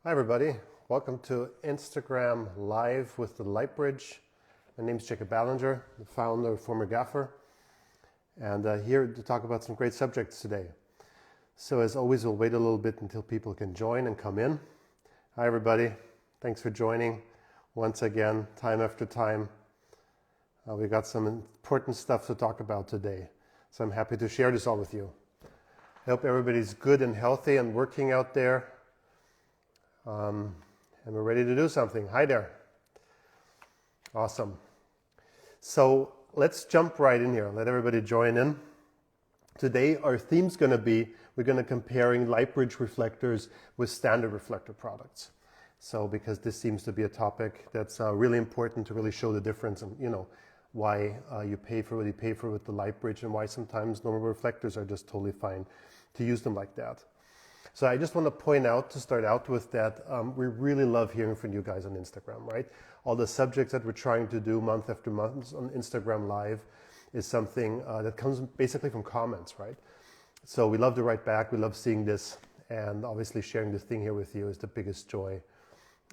Hi everybody, welcome to Instagram Live with the Lightbridge. My name is Jacob Ballinger, the founder, former Gaffer, and here to talk about some great subjects today. So as always, we'll wait a little bit until people can join and come in. Hi everybody, thanks for joining once again, time after time. We got some important stuff to talk about today, so I'm happy to share this all with you. I hope everybody's good and healthy and working out there. And we're ready to do something. Hi there. Awesome. So let's jump right in here. Let everybody join in. Today our theme's going to be, we're going to comparing Lightbridge reflectors with standard reflector products. So because this seems to be a topic that's really important to really show the difference and why you pay for what you pay for with the Lightbridge and why sometimes normal reflectors are just totally fine to use them like that. So I just want to point out, to start out with, that we really love hearing from you guys on Instagram, right? All the subjects that we're trying to do month after month on Instagram Live is something that comes basically from comments, right? So we love to write back, we love seeing this, and obviously sharing this thing here with you is the biggest joy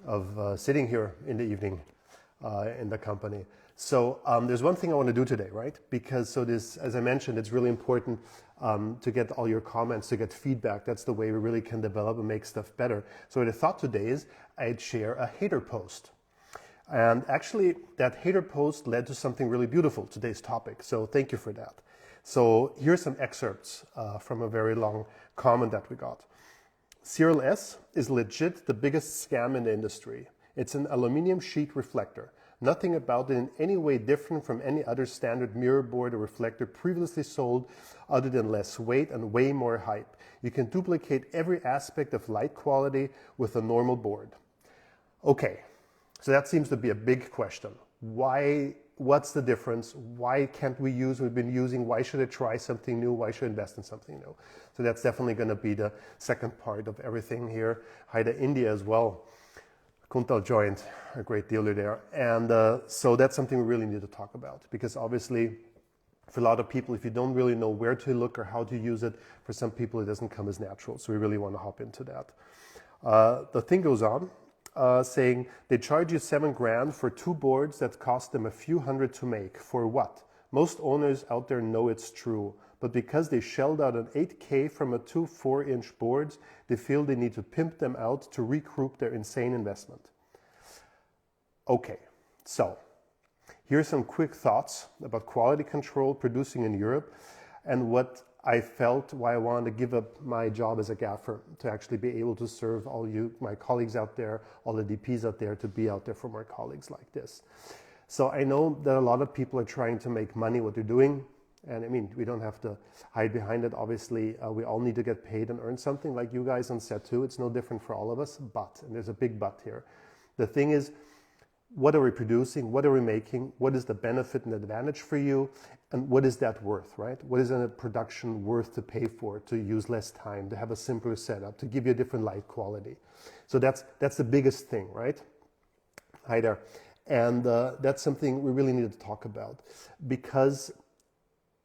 of sitting here in the evening in the company. So there's one thing I want to do today, right? Because this, as I mentioned, it's really important to get all your comments, to get feedback. That's the way we really can develop and make stuff better. So what I thought today is I'd share a hater post. And actually that hater post led to something really beautiful, today's topic. So thank you for that. So here's some excerpts from a very long comment that we got. CRLS is legit the biggest scam in the industry. It's an aluminum sheet reflector. Nothing about it in any way different from any other standard mirror board or reflector previously sold, other than less weight and way more hype. You can duplicate every aspect of light quality with a normal board. Okay, so that seems to be a big question. Why? What's the difference? Why can't we use what we've been using? Why should I try something new? Why should I invest in something new? So that's definitely going to be the second part of everything here. Hi to India as well. Kuntal joined, a great dealer there. And so that's something we really need to talk about, because obviously for a lot of people, if you don't really know where to look or how to use it, for some people it doesn't come as natural. So we really want to hop into that. The thing goes on saying they charge you $7,000 for two boards that cost them a few hundred to make. For what? Most owners out there know it's true. But because they shelled out an $8,000 from a two 4-inch boards, they feel they need to pimp them out to recoup their insane investment. Okay, so here's some quick thoughts about quality control producing in Europe and what I felt, why I wanted to give up my job as a gaffer to actually be able to serve all you, my colleagues out there, all the DPs out there, to be out there for more colleagues like this. So I know that a lot of people are trying to make money what they're doing. And I mean, we don't have to hide behind it. Obviously, we all need to get paid and earn something, like you guys on set too. It's no different for all of us, but, and there's a big but here. The thing is, what are we producing? What are we making? What is the benefit and advantage for you? And what is that worth, right? What is a production worth to pay for, to use less time, to have a simpler setup, to give you a different light quality? So that's the biggest thing, right? Hi there. And that's something we really need to talk about, because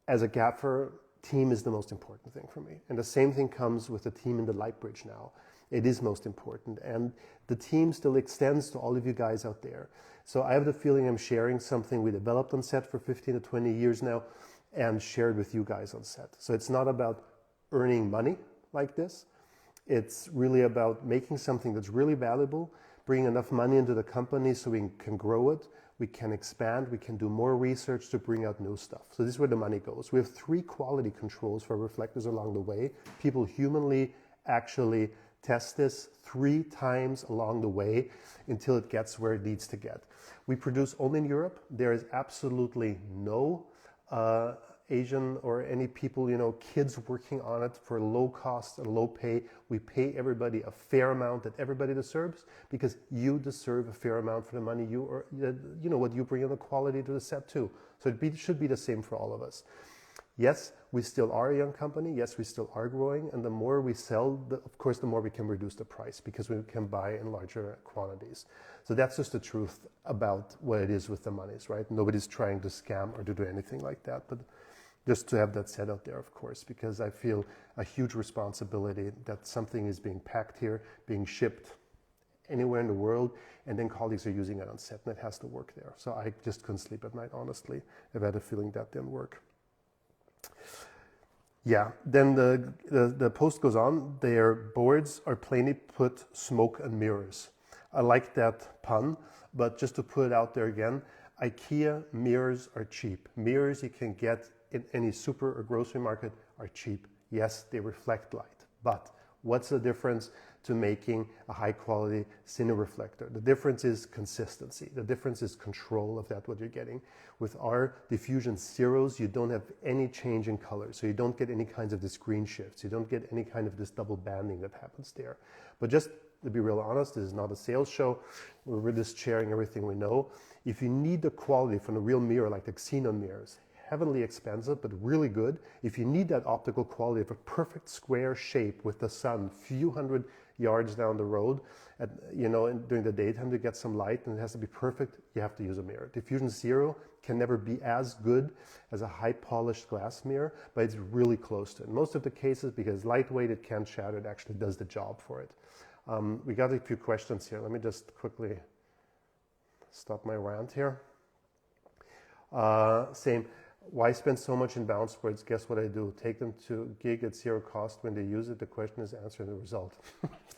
as a gaffer, team is the most important thing for me. And the same thing comes with the team in the Lightbridge now. It is most important. And the team still extends to all of you guys out there. So I have the feeling I'm sharing something we developed on set for 15 to 20 years now and shared with you guys on set. So it's not about earning money like this. It's really about making something that's really valuable, bringing enough money into the company so we can grow it, we can expand, we can do more research to bring out new stuff. So this is where the money goes. We have 3 quality controls for reflectors along the way. People humanly actually test this 3 times along the way until it gets where it needs to get. We produce only in Europe. There is absolutely no Asian or any people, kids working on it for low cost and low pay. We pay everybody a fair amount that everybody deserves, because you deserve a fair amount for the money you, or what you bring in the quality to the set too. So it should be the same for all of us. Yes, we still are a young company. Yes, we still are growing. And the more we sell, of course, the more we can reduce the price, because we can buy in larger quantities. So that's just the truth about what it is with the monies, right? Nobody's trying to scam or to do anything like that. But just to have that said out there, of course, because I feel a huge responsibility that something is being packed here, being shipped, anywhere in the world, and then colleagues are using it on set, and it has to work there. So I just couldn't sleep at night, honestly, if I had a feeling that didn't work. Yeah, then the post goes on. Their boards are plainly put smoke and mirrors. I like that pun, but just to put it out there again, IKEA mirrors are cheap. Mirrors you can get in any super or grocery market are cheap. Yes, they reflect light, but what's the difference to making a high quality cine reflector? The difference is consistency. The difference is control of that, what you're getting. With our diffusion zeros, you don't have any change in color. So you don't get any kinds of this green shifts. You don't get any kind of this double banding that happens there. But just to be real honest, this is not a sales show. We're just sharing everything we know. If you need the quality from a real mirror, like the xenon mirrors, heavily expensive, but really good. If you need that optical quality of a perfect square shape with the sun, few hundred yards down the road, during the daytime to get some light, and it has to be perfect, you have to use a mirror. Diffusion zero can never be as good as a high polished glass mirror, but it's really close to it. In most of the cases, because lightweight, it can't shatter, it actually does the job for it. We got a few questions here. Let me just quickly stop my rant here. Same. Why spend so much in bounce boards? Guess what I do? Take them to gig at zero cost. When they use it, the question is answered the result.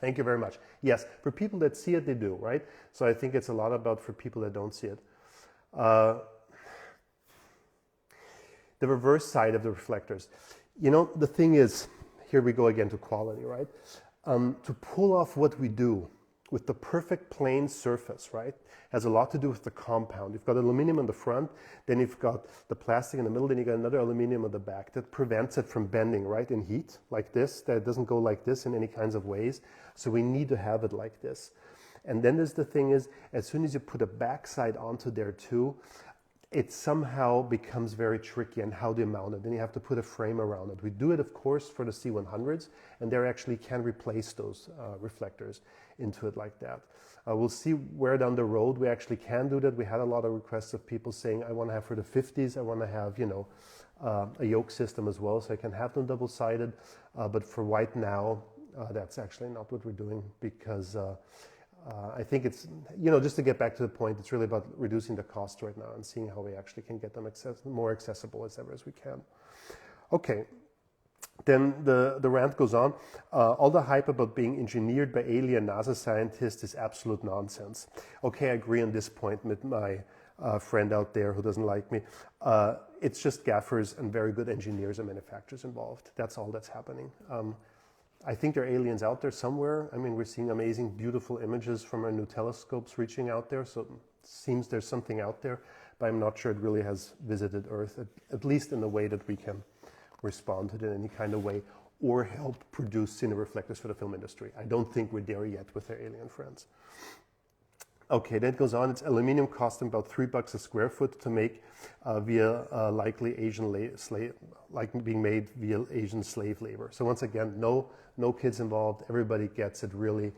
Thank you very much. Yes, for people that see it, they do, right? So I think it's a lot about for people that don't see it. The reverse side of the reflectors. The thing is, here we go again to quality, right? To pull off what we do with the perfect plane surface, right, has a lot to do with the compound. You've got aluminum on the front, then you've got the plastic in the middle, then you've got another aluminum on the back that prevents it from bending, right, in heat, like this, that it doesn't go like this in any kinds of ways. So we need to have it like this. And then there's the thing is, as soon as you put a backside onto there too, it somehow becomes very tricky, and how do you mount it? Then you have to put a frame around it. We do it, of course, for the C100s, and there actually can replace those reflectors into it like that. We'll see where down the road we actually can do that. We had a lot of requests of people saying, I want to have for the 50s, I want to have, a yoke system as well, so I can have them double-sided. But for right now, that's actually not what we're doing, because I think it's, just to get back to the point, it's really about reducing the cost right now and seeing how we actually can get them more accessible as ever as we can. Okay, then the rant goes on. All the hype about being engineered by alien NASA scientists is absolute nonsense. Okay, I agree on this point with my friend out there who doesn't like me. It's just gaffers and very good engineers and manufacturers involved. That's all that's happening. I think there are aliens out there somewhere. I mean, we're seeing amazing, beautiful images from our new telescopes reaching out there. So it seems there's something out there, but I'm not sure it really has visited Earth, at least in a way that we can respond to it in any kind of way or help produce cine reflectors for the film industry. I don't think we're there yet with our alien friends. Okay, then it goes on. It's aluminum costing about $3 a square foot to make via likely Asian slave, like being made via Asian slave labor. So once again, no kids involved. Everybody gets it really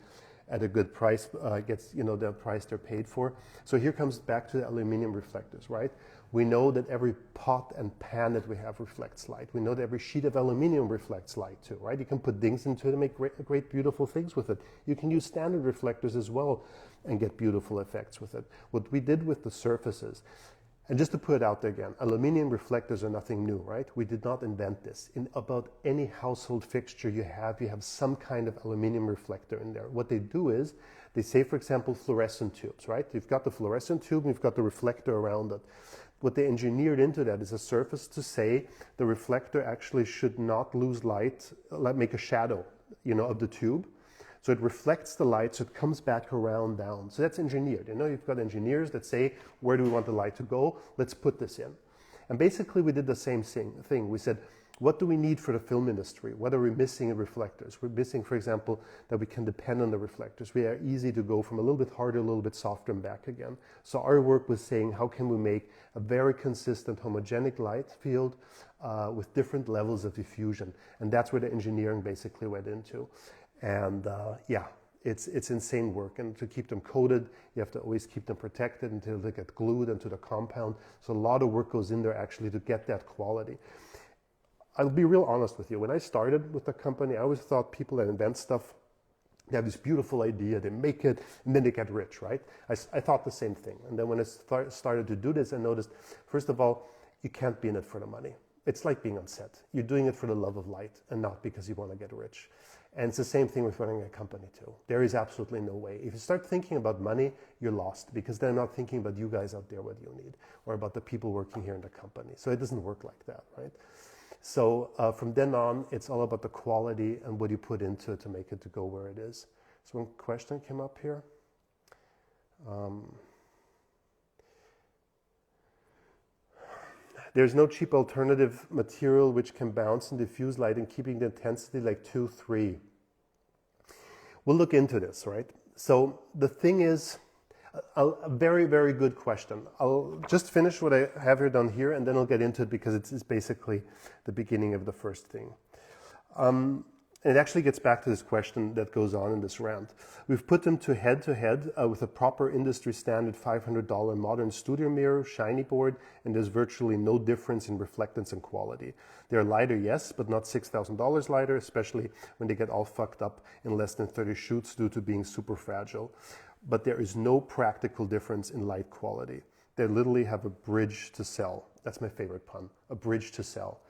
at a good price, gets the price they're paid for. So here comes back to the aluminum reflectors, right? We know that every pot and pan that we have reflects light. We know that every sheet of aluminum reflects light too, right? You can put things into it and make great, beautiful things with it. You can use standard reflectors as well and get beautiful effects with it. What we did with the surfaces, and just to put it out there again, aluminum reflectors are nothing new, right? We did not invent this. In about any household fixture you have some kind of aluminum reflector in there. What they do is, they say, for example, fluorescent tubes, right? You've got the fluorescent tube and you've got the reflector around it. What they engineered into that is a surface to say the reflector actually should not lose light, make a shadow, of the tube. So it reflects the light, so it comes back around down. So that's engineered. You've got engineers that say, where do we want the light to go? Let's put this in. And basically we did the same thing. We said, what do we need for the film industry? What are we missing in reflectors? We're missing, for example, that we can depend on the reflectors. We are easy to go from a little bit harder, a little bit softer and back again. So our work was saying, how can we make a very consistent homogenic light field with different levels of diffusion? And that's where the engineering basically went into. And it's insane work. And to keep them coated, you have to always keep them protected until they get glued into the compound. So a lot of work goes in there actually to get that quality. I'll be real honest with you. When I started with the company, I always thought people that invent stuff, They have this beautiful idea, they make it, and then they get rich, right? I thought the same thing. And then when I started to do this, I noticed, first of all, you can't be in it for the money. It's like being on set. You're doing it for the love of light and not because you want to get rich. And it's the same thing with running a company too. There is absolutely no way. If you start thinking about money, you're lost because they're not thinking about you guys out there, what you need, or about the people working here in the company. So it doesn't work like that, right? So from then on, it's all about the quality and what you put into it to make it to go where it is. So one question came up here. There's no cheap alternative material which can bounce and diffuse light and keeping the intensity like 2, 3. We'll look into this, right? So the thing is, a very, very good question. I'll just finish what I have here done here, and then I'll get into it because it's basically the beginning of the first thing. And it actually gets back to this question that goes on in this rant. We've put them to head with a proper industry standard $500 modern studio mirror, shiny board, and there's virtually no difference in reflectance and quality. They're lighter, yes, but not $6,000 lighter, especially when they get all fucked up in less than 30 shoots due to being super fragile. But there is no practical difference in light quality. They literally have a bridge to sell. That's my favorite pun, a bridge to sell.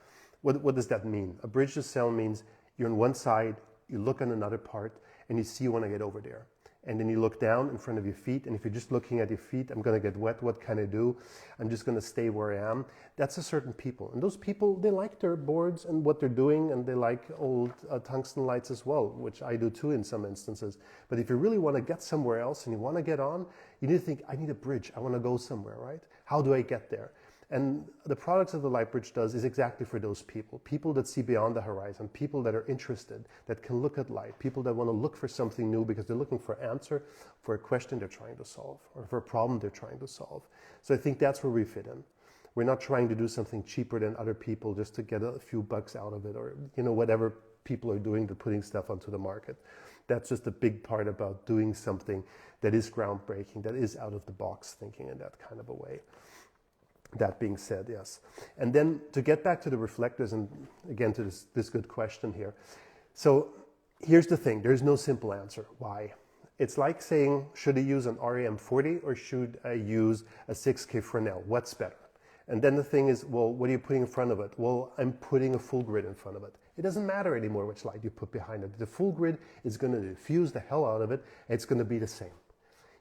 What does that mean? A bridge to sell means you're on one side, you look on another part, and you see you want to get over there. And then you look down in front of your feet, and if you're just looking at your feet, I'm going to get wet, what can I do? I'm just going to stay where I am. That's a certain people. And those people, they like their boards and what they're doing, and they like old tungsten lights as well, which I do too in some instances. But if you really want to get somewhere else and you want to get on, you need to think, I need a bridge. I want to go somewhere, right? How do I get there? And the products that the Lightbridge does is exactly for those people. People that see beyond the horizon, people that are interested, that can look at light, people that want to look for something new because they're looking for an answer for a question they're trying to solve or for a problem they're trying to solve. So I think that's where we fit in. We're not trying to do something cheaper than other people just to get a few bucks out of it or, you know, whatever people are doing to putting stuff onto the market. That's just a big part about doing something that is groundbreaking, that is out of the box thinking in that kind of a way. That being said, yes. And then to get back to the reflectors and again to this good question here. So here's the thing, there's no simple answer. Why? It's like saying, should I use an REM40 or should I use a 6K Fresnel? What's better? And then the thing is, well, what are you putting in front of it? Well, I'm putting a full grid in front of it. It doesn't matter anymore which light you put behind it. The full grid is going to diffuse the hell out of it. And it's going to be the same.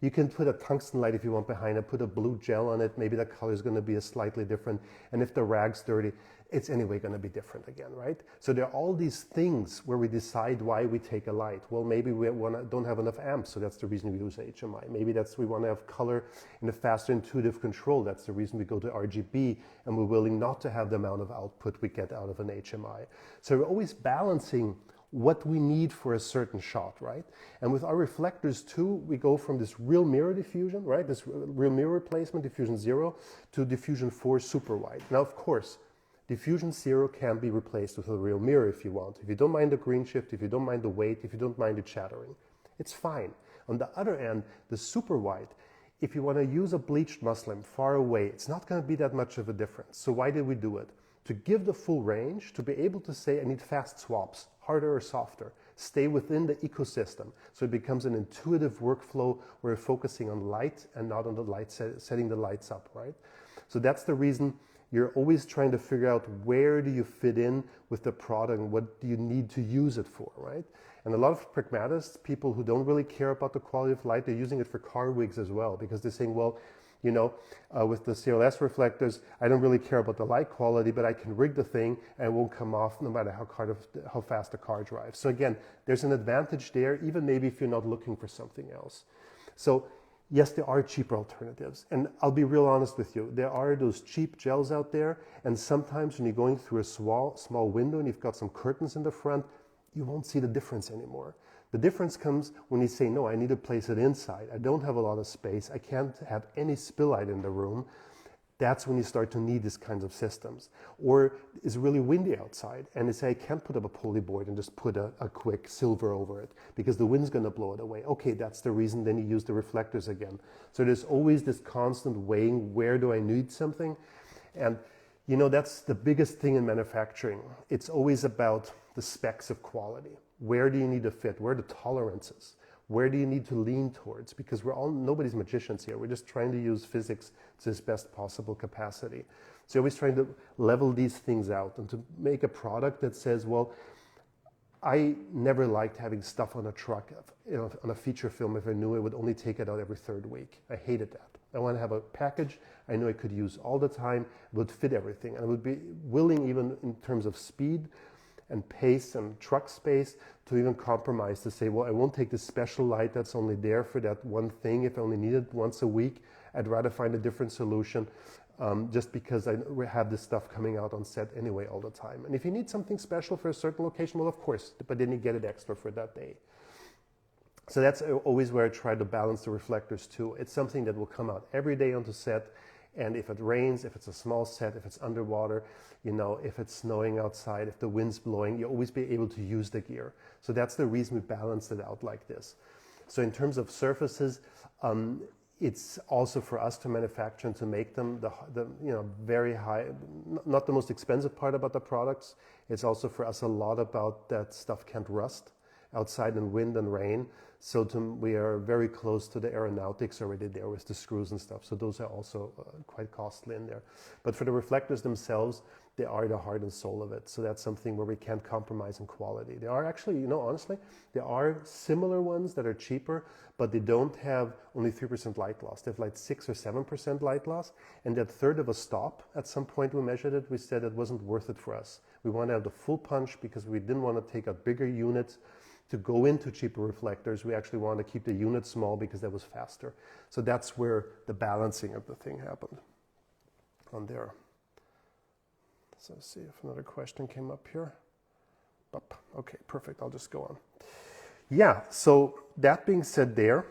You can put a tungsten light if you want behind it, put a blue gel on it, maybe the color is going to be slightly different. And if the rag's dirty, it's anyway going to be different again, right? So there are all these things where we decide why we take a light. Well, maybe we don't have enough amps, so that's the reason we use HMI. Maybe we want to have color in a faster intuitive control. That's the reason we go to RGB, and we're willing not to have the amount of output we get out of an HMI. So we're always balancing what we need for a certain shot, right? And with our reflectors too, we go from this real mirror diffusion, right? This real mirror replacement, diffusion 0, to diffusion 4 super wide. Now, of course, diffusion 0 can be replaced with a real mirror if you want. If you don't mind the green shift, if you don't mind the weight, if you don't mind the chattering, it's fine. On the other end, the super wide, if you want to use a bleached muslin far away, it's not going to be that much of a difference. So why did we do it? To give the full range, to be able to say I need fast swaps, harder or softer, stay within the ecosystem. So it becomes an intuitive workflow where we're focusing on light and not on the light, setting the lights up, right? So that's the reason you're always trying to figure out where do you fit in with the product and what do you need to use it for, right? And a lot of pragmatists, people who don't really care about the quality of light, they're using it for car wigs as well because they're saying, well, you know, with the CRLS reflectors, I don't really care about the light quality, but I can rig the thing and it won't come off no matter how fast the car drives. So again, there's an advantage there, even maybe if you're not looking for something else. So yes, there are cheaper alternatives. And I'll be real honest with you. There are those cheap gels out there. And sometimes when you're going through a small window and you've got some curtains in the front, you won't see the difference anymore. The difference comes when you say, no, I need to place it inside. I don't have a lot of space. I can't have any spill light in the room. That's when you start to need these kinds of systems. Or it's really windy outside and they say, I can't put up a poly board and just put a quick silver over it because the wind's going to blow it away. Okay, that's the reason. Then you use the reflectors again. So there's always this constant weighing, where do I need something? And you know, that's the biggest thing in manufacturing. It's always about the specs of quality. Where do you need to fit? Where are the tolerances? Where do you need to lean towards? Because nobody's magicians here. We're just trying to use physics to its best possible capacity. So you're always trying to level these things out and to make a product that says, well, I never liked having stuff on a truck, on a feature film if I knew I would only take it out every third week. I hated that. I want to have a package I knew I could use all the time, would fit everything, and I would be willing, even in terms of speed and pace and truck space, to even compromise to say, well, I won't take this special light that's only there for that one thing if I only need it once a week. I'd rather find a different solution just because I have this stuff coming out on set anyway all the time. And if you need something special for a certain location, well, of course, but then you get it extra for that day. So that's always where I try to balance the reflectors too. It's something that will come out every day onto set. And if it rains, if it's a small set, if it's underwater, if it's snowing outside, if the wind's blowing, you'll always be able to use the gear. So that's the reason we balanced it out like this. So in terms of surfaces, it's also for us to manufacture and to make them the very high, not the most expensive part about the products. It's also for us a lot about that stuff can't rust outside in wind and rain. So we are very close to the aeronautics already there with the screws and stuff. So those are also quite costly in there. But for the reflectors themselves, they are the heart and soul of it. So that's something where we can't compromise in quality. There are actually, honestly, there are similar ones that are cheaper, but they don't have only 3% light loss. They have like 6 or 7% light loss. And that third of a stop, at some point we measured it, we said it wasn't worth it for us. We want to have the full punch because we didn't want to take out bigger units to go into cheaper reflectors. We actually wanted to keep the unit small because that was faster. So that's where the balancing of the thing happened on there. So let's see if another question came up here. Okay, perfect. I'll just go on. Yeah, so that being said there,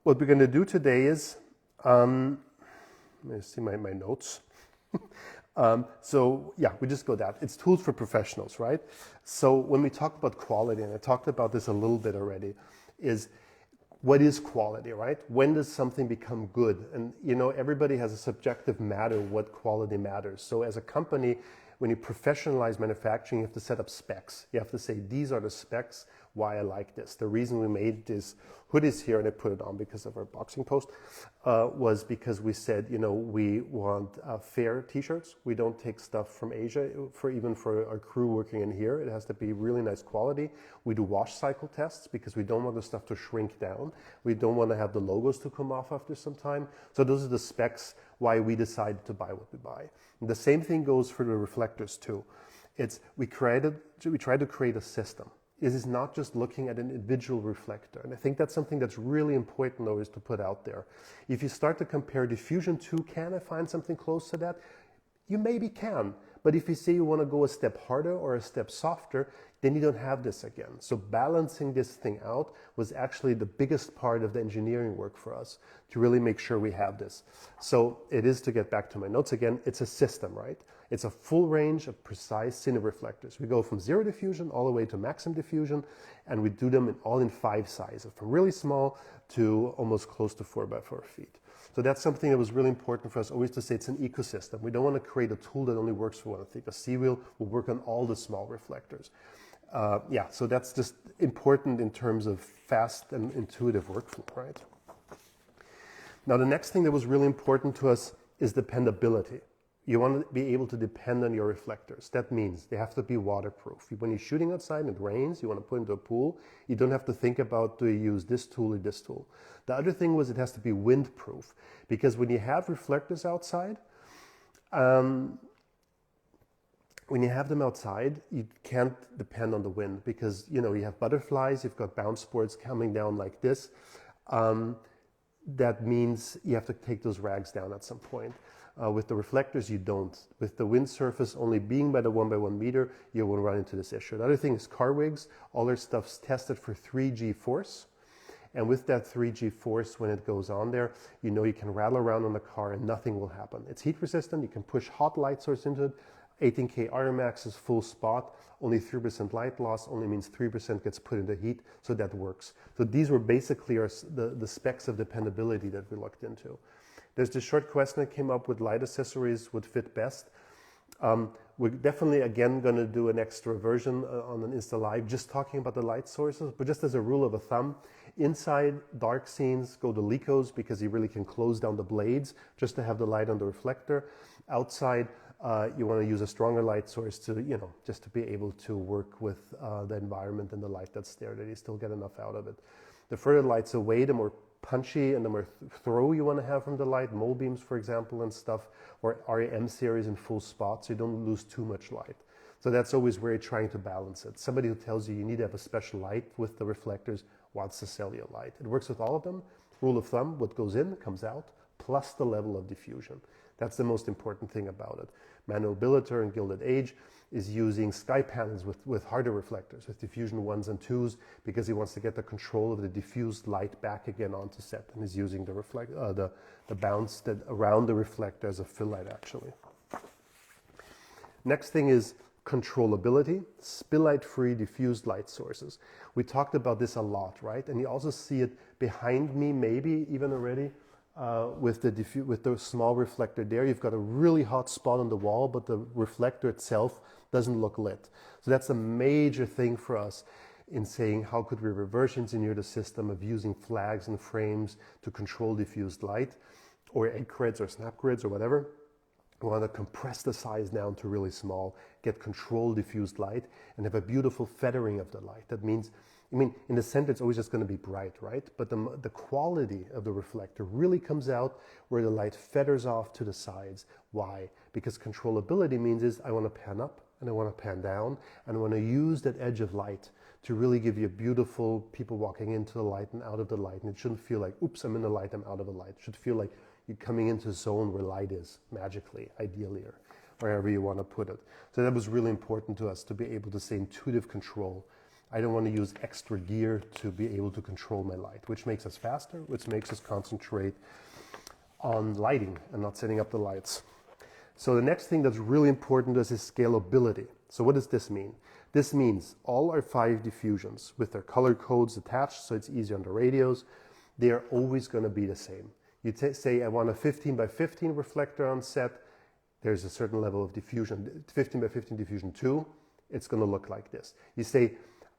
what we're going to do today is, let me see my notes. So yeah, we just go that. It's tools for professionals, right? So when we talk about quality, and I talked about this a little bit already, is what is quality, right? When does something become good? And everybody has a subjective matter what quality matters. So as a company, when you professionalize manufacturing, you have to set up specs. You have to say, these are the specs, why I like this. The reason we made this hoodies here, and I put it on because of our boxing post, was because we said, we want fair t-shirts. We don't take stuff from Asia, even for our crew working in here. It has to be really nice quality. We do wash cycle tests because we don't want the stuff to shrink down. We don't want to have the logos to come off after some time. So those are the specs why we decided to buy what we buy. And the same thing goes for the reflectors too. We tried to create a system. It is not just looking at an individual reflector. And I think that's something that's really important always to put out there. If you start to compare diffusion to, can I find something close to that? You maybe can. But if you say you want to go a step harder or a step softer, then you don't have this again. So balancing this thing out was actually the biggest part of the engineering work for us to really make sure we have this. So it is, to get back to my notes again, it's a system, right? It's a full range of precise cinereflectors. We go from zero diffusion all the way to maximum diffusion, and we do them all in 5 sizes, from really small to almost close to 4 by 4 feet. So that's something that was really important for us, always to say it's an ecosystem. We don't want to create a tool that only works for one thing. A C-wheel will work on all the small reflectors. So that's just important in terms of fast and intuitive workflow, right? Now, the next thing that was really important to us is dependability. You want to be able to depend on your reflectors. That means they have to be waterproof. When you're shooting outside and it rains, you want to put into a pool, you don't have to think about, do you use this tool or this tool? The other thing was it has to be windproof, because when you have reflectors outside, when you have them outside, you can't depend on the wind, because you have butterflies, you've got bounce boards coming down like this. That means you have to take those rags down at some point. With the reflectors, you don't. With the wind surface only being by the 1 by 1 meter, you will run into this issue. The other thing is car rigs. All their stuff's tested for 3G force. And with that 3G force, when it goes on there, you can rattle around on the car and nothing will happen. It's heat resistant. You can push hot light source into it. 18K RMAX is full spot. Only 3% light loss only means 3% gets put into heat. So that works. So these were basically the specs of dependability that we looked into. There's this short question that came up with light accessories would fit best. We're definitely, again, going to do an extra version on an Insta Live, just talking about the light sources. But just as a rule of thumb, inside dark scenes, go to Licos because you really can close down the blades just to have the light on the reflector. Outside, you want to use a stronger light source to, just to be able to work with the environment and the light that's there, that you still get enough out of it. The further lights away, the more punchy and the more throw you want to have from the light, mole beams, for example, and stuff, or REM series in full spot, so you don't lose too much light. So that's always where you're trying to balance it. Somebody who tells you need to have a special light with the reflectors wants to sell you a light. It works with all of them. Rule of thumb, what goes in comes out, plus the level of diffusion. That's the most important thing about it. Manuel Billeter in Gilded Age is using sky panels with harder reflectors, with diffusion 1s and 2s, because he wants to get the control of the diffused light back again onto set, and is using the bounce that around the reflector as a fill light, actually. Next thing is controllability, spill light free diffused light sources. We talked about this a lot, right? And you also see it behind me, maybe even already, with the small reflector there. You've got a really hot spot on the wall, but the reflector itself doesn't look lit. So that's a major thing for us in saying how could we reverse engineer the system of using flags and frames to control diffused light, or egg grids or snap grids or whatever. We want to compress the size down to really small, get controlled diffused light, and have a beautiful feathering of the light. That means, in the center it's always just going to be bright, right? But the quality of the reflector really comes out where the light feathers off to the sides. Why? Because controllability means I want to pan up and I want to pan down, and I want to use that edge of light to really give you a beautiful people walking into the light and out of the light. And it shouldn't feel like, oops, I'm in the light, I'm out of the light. It should feel like you're coming into a zone where light is, magically, ideally, or wherever you want to put it. So that was really important to us, to be able to say intuitive control. I don't want to use extra gear to be able to control my light, which makes us faster, which makes us concentrate on lighting and not setting up the lights. So the next thing that's really important to us is scalability. So what does this mean? This means all our 5 diffusions with their color codes attached, so it's easier on the radios, they are always going to be the same. You say, I want a 15 by 15 reflector on set, there's a certain level of diffusion. 15 by 15 diffusion 2, it's going to look like this. You say,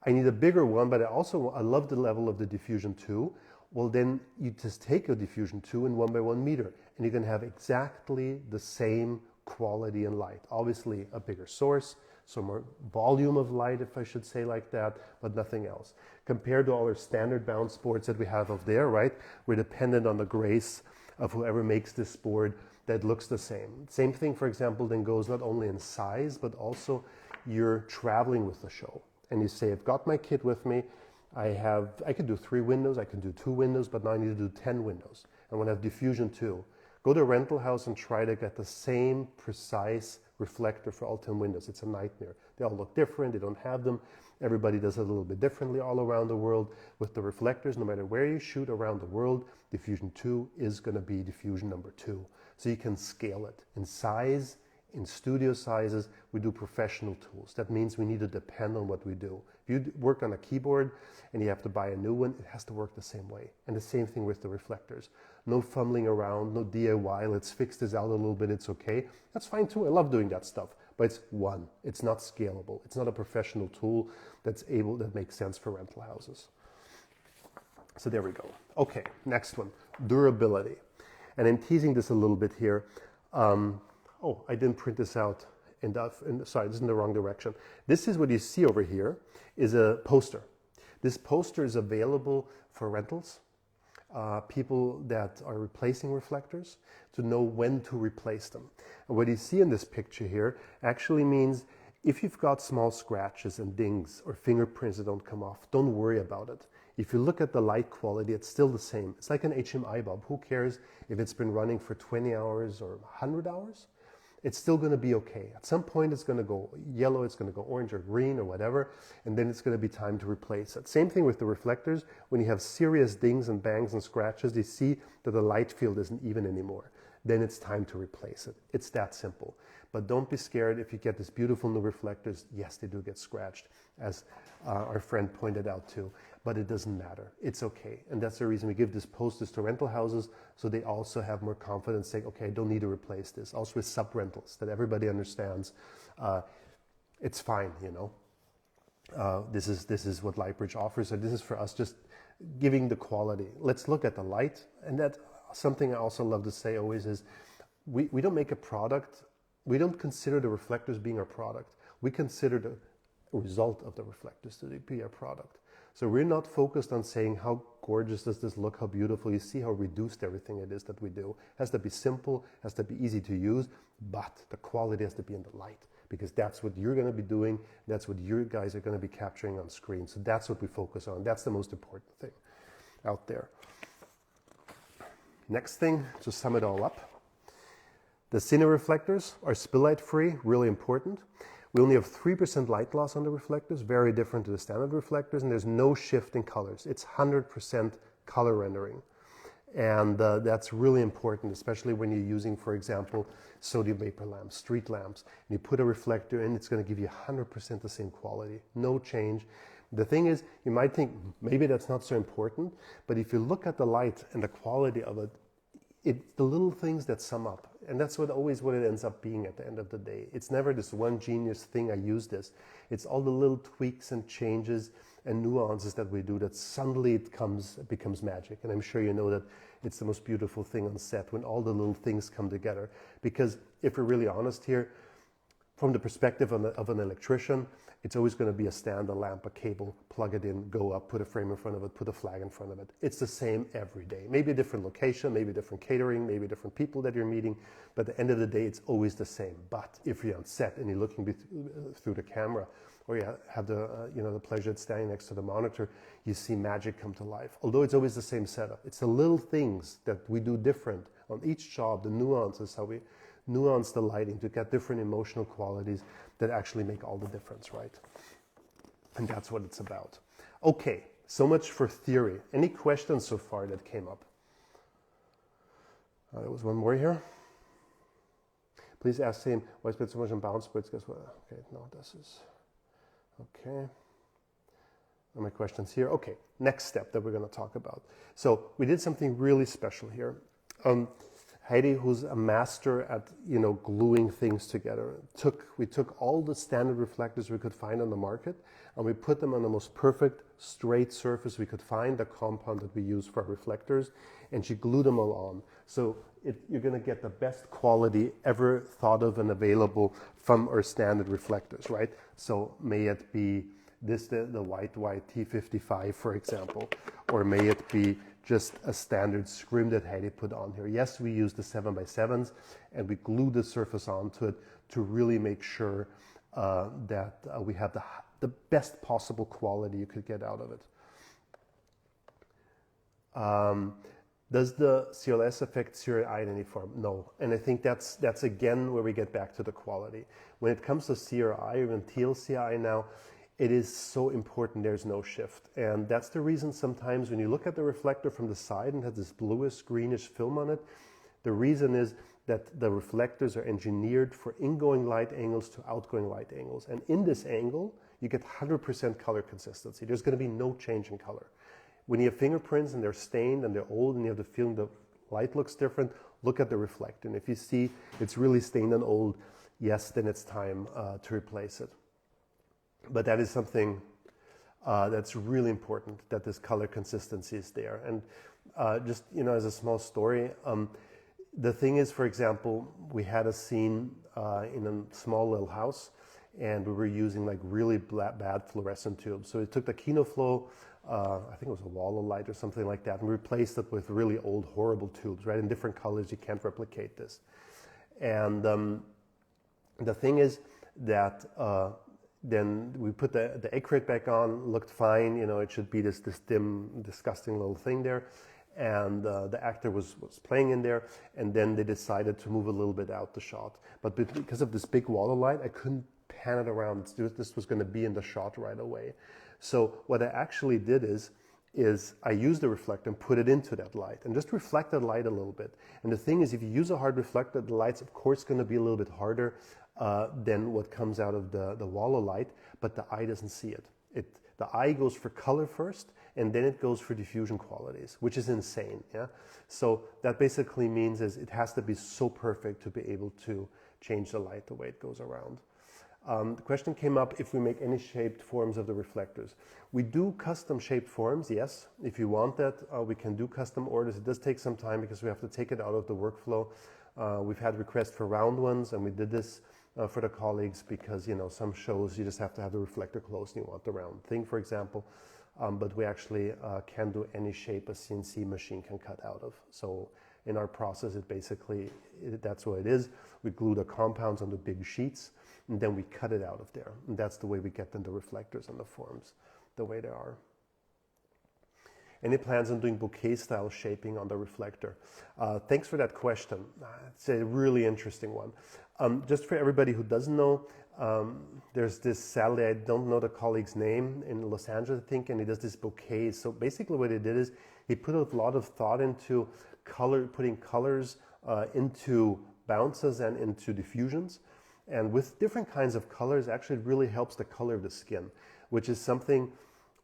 I need a bigger one, but I love the level of the diffusion 2. Well, then you just take a diffusion 2 in 1 by 1 meter, and you can have exactly the same quality and light. Obviously, a bigger source, so more volume of light, if I should say like that, but nothing else. Compared to all our standard bounce boards that we have up there, right? We're dependent on the grace of whoever makes this board that looks the same. Same thing, for example, then goes not only in size, but also you're traveling with the show. And you say, I've got my kit with me. I could do 3 windows, I could do 2 windows, but now I need to do 10 windows. I want to have diffusion 2. Go to a rental house and try to get the same precise reflector for all 10 windows. It's a nightmare. They all look different, they don't have them. Everybody does it a little bit differently all around the world. With the reflectors, no matter where you shoot around the world, diffusion 2 is going to be diffusion number 2. So you can scale it in size, in studio sizes. We do professional tools. That means we need to depend on what we do. If you work on a keyboard and you have to buy a new one, it has to work the same way. And the same thing with the reflectors. No fumbling around, no DIY, let's fix this out a little bit, it's okay. That's fine too, I love doing that stuff. But it's one, it's not scalable. It's not a professional tool that makes sense for rental houses. So there we go. Okay, next one, durability. And I'm teasing this a little bit here. I didn't print this out. Sorry, this is in the wrong direction. This is what you see over here, is a poster. This poster is available for rentals, people that are replacing reflectors, to know when to replace them. And what you see in this picture here actually means if you've got small scratches and dings or fingerprints that don't come off, don't worry about it. If you look at the light quality, it's still the same. It's like an HMI bulb. Who cares if it's been running for 20 hours or 100 hours? It's still going to be okay. At some point it's going to go yellow, it's going to go orange or green or whatever, and then it's going to be time to replace it. Same thing with the reflectors. When you have serious dings and bangs and scratches, you see that the light field isn't even anymore. Then it's time to replace it. It's that simple. But don't be scared if you get this beautiful new reflectors. Yes, they do get scratched, as our friend pointed out too. but it doesn't matter. It's okay. And that's the reason we give this posters to rental houses, so they also have more confidence saying, okay, I don't need to replace this. Also with sub-rentals, that everybody understands it's fine, you know. This is what Lightbridge offers, and this is for us just giving the quality. Let's look at the light, and that's something I also love to say always is, we don't make a product, we don't consider the reflectors being our product. We consider the result of the reflectors to be our product. So we're not focused on saying how gorgeous does this look, how beautiful. You see how reduced everything it is that we do. It has to be simple, has to be easy to use, but the quality has to be in the light, because that's what you're going to be doing. That's what you guys are going to be capturing on screen. So that's what we focus on. That's the most important thing out there. Next thing, to sum it all up. The Cine reflectors are spill light free, really important. We only have 3% light loss on the reflectors, very different to the standard reflectors, and there's no shift in colors. It's 100% color rendering. And that's really important, especially when you're using, for example, sodium vapor lamps, street lamps. And you put a reflector in, it's going to give you 100% the same quality, no change. The thing is, you might think maybe that's not so important, but if you look at the light and the quality of it, it's the little things that sum up. And that's always what it ends up being at the end of the day. It's never this one genius thing, I use this. It's all the little tweaks and changes and nuances that we do that suddenly it becomes magic. And I'm sure you know that it's the most beautiful thing on set when all the little things come together. Because if we're really honest here, from the perspective of an electrician, it's always going to be a stand, a lamp, a cable, plug it in, go up, put a frame in front of it, put a flag in front of it. It's the same every day. Maybe a different location, maybe different catering, maybe different people that you're meeting, but at the end of the day, it's always the same. But if you're on set and you're looking through the camera, or you have the pleasure of standing next to the monitor, you see magic come to life. Although it's always the same setup. It's the little things that we do different on each job, the nuances, how we nuance the lighting to get different emotional qualities that actually make all the difference, right? And that's what it's about. Okay, so much for theory. Any questions so far that came up? There was one more here. Please ask him, why is it so much on bounce splits? Guess what? Okay, no, this is, okay. My questions here. Okay, next step that we're going to talk about. So we did something really special here. Heidi, who's a master at gluing things together, we took all the standard reflectors we could find on the market, and we put them on the most perfect straight surface we could find, the compound that we use for our reflectors, and she glued them all on. So you're going to get the best quality ever thought of and available from our standard reflectors, right? So may it be this, the white T55, for example, or may it be just a standard scrim that Heidi put on here. Yes, we use the 7x7s, and we glue the surface onto it to really make sure that we have the best possible quality you could get out of it. Does the CRLS affect CRI in any form? No. And I think that's again where we get back to the quality. When it comes to CRI or even TLCI now, it is so important there's no shift. And that's the reason sometimes when you look at the reflector from the side and has this bluish, greenish film on it, the reason is that the reflectors are engineered for ingoing light angles to outgoing light angles. And in this angle, you get 100% color consistency. There's going to be no change in color. When you have fingerprints and they're stained and they're old and you have the feeling the light looks different, look at the reflector. And if you see it's really stained and old, yes, then it's time to replace it. But that is something that's really important, that this color consistency is there. And just, as a small story, the thing is, for example, we had a scene in a small little house, and we were using like really bad fluorescent tubes. So we took the KinoFlow, I think it was a wall of light or something like that, and we replaced it with really old, horrible tubes, right? In different colors, you can't replicate this. And the thing is that then we put the egg crate back on, looked fine, it should be this dim, disgusting little thing there. And the actor was playing in there, and then they decided to move a little bit out the shot. But because of this big wall of light, I couldn't pan it around. This was going to be in the shot right away. So what I actually did is I used the reflector and put it into that light and just reflected light a little bit. And the thing is, if you use a hard reflector, the light's of course going to be a little bit harder than what comes out of the wall of light, but the eye doesn't see it. The eye goes for color first, and then it goes for diffusion qualities, which is insane. Yeah. So that basically means is it has to be so perfect to be able to change the light the way it goes around. The question came up if we make any shaped forms of the reflectors. We do custom shaped forms, yes. If you want that, we can do custom orders. It does take some time because we have to take it out of the workflow. We've had requests for round ones, and we did this for the colleagues because, you know, some shows you just have to have the reflector closed and you want the round thing, for example. But we actually can do any shape a CNC machine can cut out of. So in our process, that's what it is. We glue the compounds onto big sheets, and then we cut it out of there. And that's the way we get them the reflectors and the forms, the way they are. Any plans on doing bouquet-style shaping on the reflector? Thanks for that question. It's a really interesting one. Just for everybody who doesn't know, there's this Sally, I don't know the colleague's name, in Los Angeles, I think, and he does this bouquet. So basically what he did is he put a lot of thought into putting colors into bounces and into diffusions. And with different kinds of colors, actually it really helps the color of the skin, which is something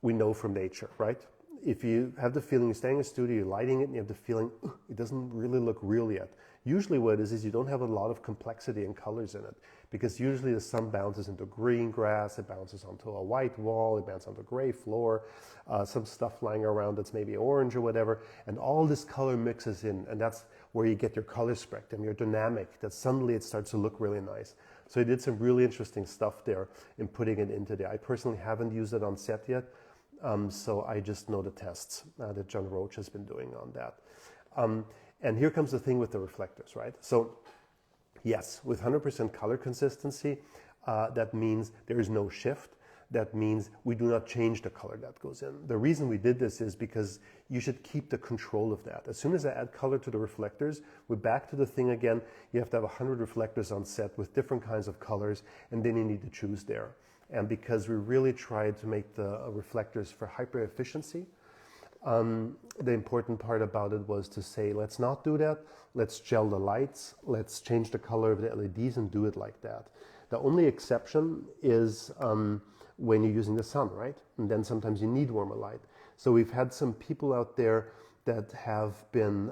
we know from nature, right? If you have the feeling, you're staying in a studio, you're lighting it, and you have the feeling, it doesn't really look real yet. Usually what it is you don't have a lot of complexity and colors in it, because usually the sun bounces into green grass, it bounces onto a white wall, it bounces onto a gray floor, some stuff lying around that's maybe orange or whatever, and all this color mixes in, and that's where you get your color spectrum, your dynamic, that suddenly it starts to look really nice. So he did some really interesting stuff there in putting it into there. I personally haven't used it on set yet, so I just know the tests that John Roach has been doing on that. And here comes the thing with the reflectors, right? So yes, with 100% color consistency, that means there is no shift. That means we do not change the color that goes in. The reason we did this is because you should keep the control of that. As soon as I add color to the reflectors, we're back to the thing again. You have to have 100 reflectors on set with different kinds of colors, and then you need to choose there. And because we really tried to make the reflectors for hyper efficiency, the important part about it was to say, let's not do that. Let's gel the lights. Let's change the color of the LEDs and do it like that. The only exception is when you're using the sun, right? And then sometimes you need warmer light. So we've had some people out there that have been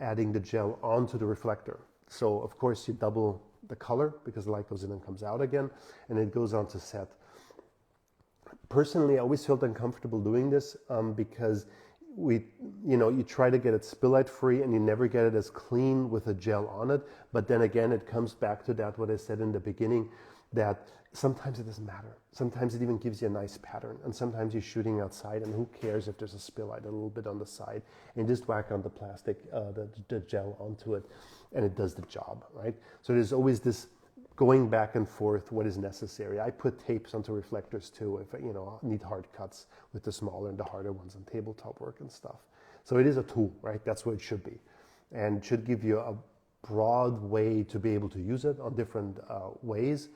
adding the gel onto the reflector. So of course you double the color because the light goes in and comes out again, and it goes onto set. Personally, I always felt uncomfortable doing this because you try to get it spill light free and you never get it as clean with a gel on it. But then again, it comes back to that, what I said in the beginning, that sometimes it doesn't matter. Sometimes it even gives you a nice pattern, and sometimes you're shooting outside and who cares if there's a spill light a little bit on the side, and just whack on the plastic, the gel onto it, and it does the job, right? So there's always this going back and forth, what is necessary. I put tapes onto reflectors too if I need hard cuts with the smaller and the harder ones on tabletop work and stuff. So it is a tool, right? That's what it should be, and it should give you a broad way to be able to use it on different ways.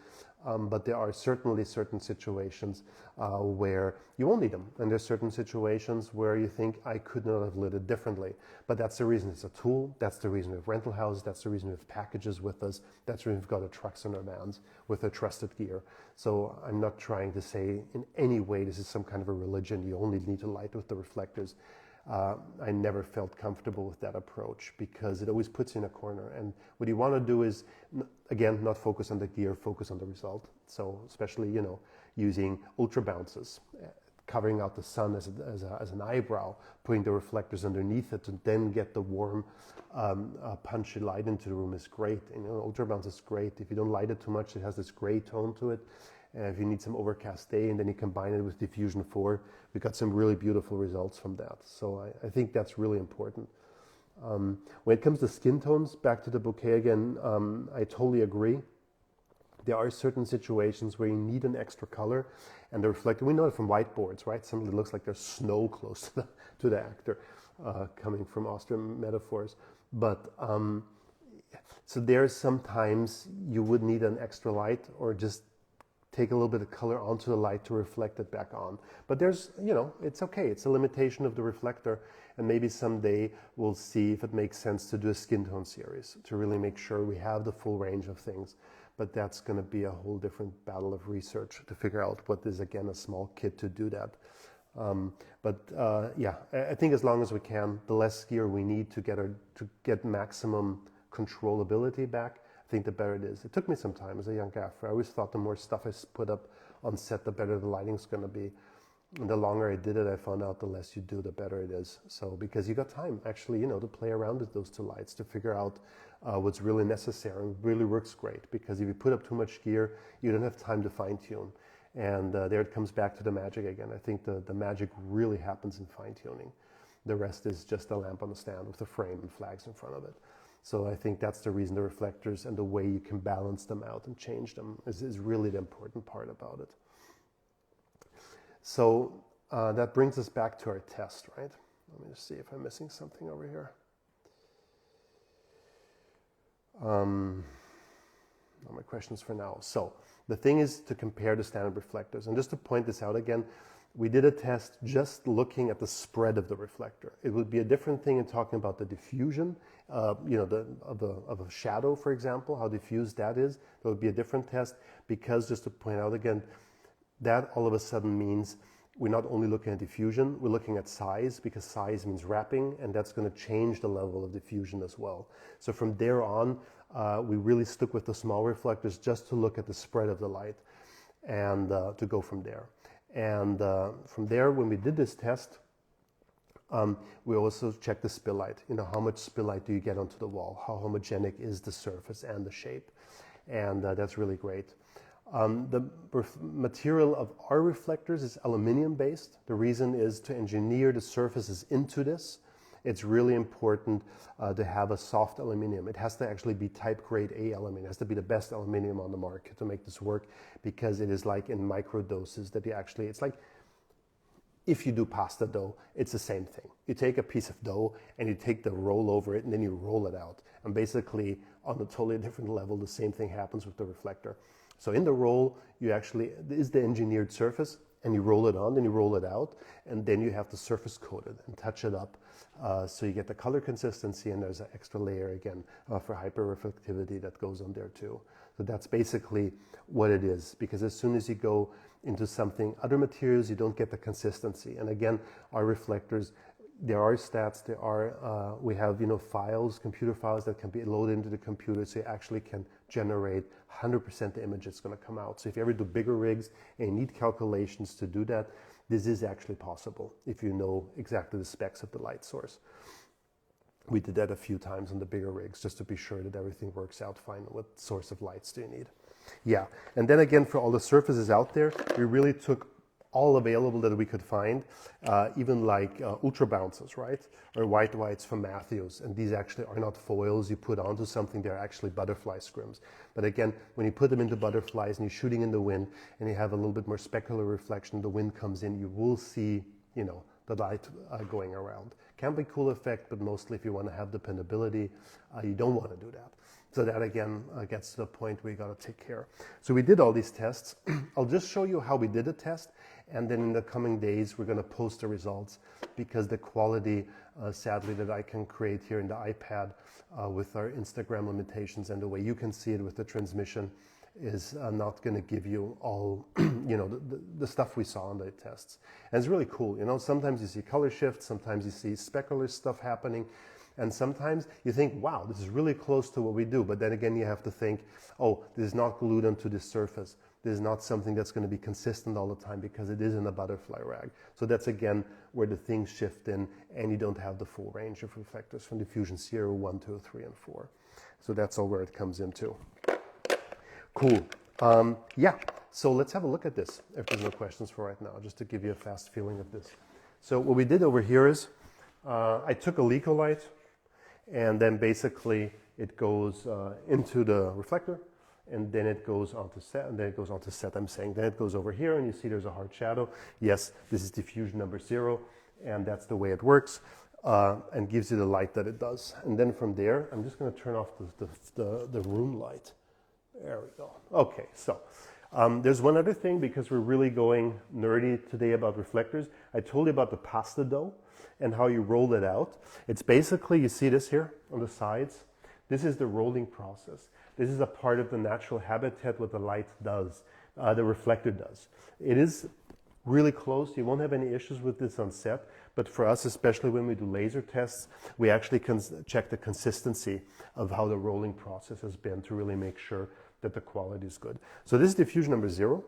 But there are certainly certain situations where you won't need them. And there's certain situations where you think, I could not have lit it differently. But that's the reason it's a tool. That's the reason we have rental houses. That's the reason we have packages with us. That's the reason we've got the trucks and our vans with the trusted gear. So I'm not trying to say in any way this is some kind of a religion. You only need to light with the reflectors. I never felt comfortable with that approach because it always puts you in a corner. And what you want to do is, again, not focus on the gear, focus on the result. So especially, using ultra bounces, covering out the sun as an eyebrow, putting the reflectors underneath it to then get the warm, punchy light into the room is great. And, ultra bounce is great. If you don't light it too much, it has this gray tone to it. If you need some overcast day and then you combine it with Diffusion 4, we got some really beautiful results from that. So I think that's really important. When it comes to skin tones, back to the bouquet again, I totally agree. There are certain situations where you need an extra color, and the reflector, we know it from whiteboards, right? Something that looks like there's snow close to the actor, coming from Austrian metaphors. But so there's sometimes you would need an extra light or just take a little bit of color onto the light to reflect it back on. But there's, it's okay. It's a limitation of the reflector. And maybe someday we'll see if it makes sense to do a skin tone series to really make sure we have the full range of things. But that's going to be a whole different battle of research to figure out what is, again, a small kit to do that. Yeah, I think as long as we can, the less gear we need to get maximum controllability back, I think the better it is. It took me some time as a young gaffer. I always thought the more stuff I put up on set, the better the lighting's going to be. And the longer I did it, I found out the less you do, the better it is. So because you got time, actually, to play around with those two lights, to figure out what's really necessary. It really works great, because if you put up too much gear, you don't have time to fine-tune. And there it comes back to the magic again. I think the magic really happens in fine-tuning. The rest is just a lamp on a stand with a frame and flags in front of it. So I think that's the reason the reflectors and the way you can balance them out and change them is really the important part about it. So that brings us back to our test, right? Let me just see if I'm missing something over here. No more questions for now. So the thing is to compare the standard reflectors. And just to point this out again, we did a test just looking at the spread of the reflector. It would be a different thing in talking about the diffusion, of a shadow, for example, how diffused that is. That would be a different test, because just to point out again, that all of a sudden means we're not only looking at diffusion, we're looking at size, because size means wrapping, and that's going to change the level of diffusion as well. So from there on, we really stuck with the small reflectors just to look at the spread of the light and to go from there. And from there, when we did this test, we also checked the spill light. How much spill light do you get onto the wall? How homogenic is the surface and the shape? And that's really great. The material of our reflectors is aluminum based. The reason is to engineer the surfaces into this. It's really important to have a soft aluminum. It has to actually be type grade A aluminum. It has to be the best aluminum on the market to make this work, because it is like in micro doses that it's like if you do pasta dough, it's the same thing. You take a piece of dough and you take the roll over it and then you roll it out. And basically on a totally different level, the same thing happens with the reflector. So in the roll, is the engineered surface, and you roll it on, then you roll it out, and then you have the surface coated and touch it up. So you get the color consistency, and there's an extra layer again for hyperreflectivity that goes on there too. So that's basically what it is, because as soon as you go into other materials, you don't get the consistency. And again, our reflectors, there are stats, we have files, computer files that can be loaded into the computer, so you actually can generate 100% the image that's going to come out. So if you ever do bigger rigs and you need calculations to do that, this is actually possible if you know exactly the specs of the light source. We did that a few times on the bigger rigs just to be sure that everything works out fine. What source of lights do you need? Yeah, and then again, for all the surfaces out there, we really took all available that we could find, even like ultra bounces, right? Or whites from Matthews. And these actually are not foils you put onto something, they're actually butterfly scrims. But again, when you put them into butterflies and you're shooting in the wind and you have a little bit more specular reflection, the wind comes in, you will see, the light going around. Can be a cool effect, but mostly if you want to have dependability, you don't want to do that. So that again gets to the point where you got to take care. So we did all these tests. I'll just show you how we did a test, and then in the coming days we're going to post the results, because the quality, sadly, that I can create here in the iPad with our Instagram limitations and the way you can see it with the transmission is not going to give you all, the stuff we saw on the tests. And it's really cool. Sometimes you see color shifts, sometimes you see specular stuff happening. And sometimes you think, wow, this is really close to what we do. But then again, you have to think, oh, this is not glued onto this surface. This is not something that's going to be consistent all the time, because it is in a butterfly rag. So that's, again, where the things shift in, and you don't have the full range of reflectors from diffusion 0, 1, 2, 3, and 4. So that's all where it comes into. Cool. Yeah, so let's have a look at this, if there's no questions for right now, just to give you a fast feeling of this. So what we did over here is I took a Leco light, and then basically it goes into the reflector, and then it goes onto set, and then it goes onto set, I'm saying. Then it goes over here, and you see there's a hard shadow. Yes, this is diffusion number 0, and that's the way it works, and gives you the light that it does. And then from there, I'm just going to turn off the room light. There we go. Okay, so there's one other thing, because we're really going nerdy today about reflectors. I told you about the pasta dough and how you roll it out. It's basically, you see this here on the sides? This is the rolling process. This is a part of the natural habitat what the light does, the reflector does. It is really close. You won't have any issues with this on set, but for us, especially when we do laser tests, we actually can check the consistency of how the rolling process has been to really make sure that the quality is good. So this is diffusion number 0.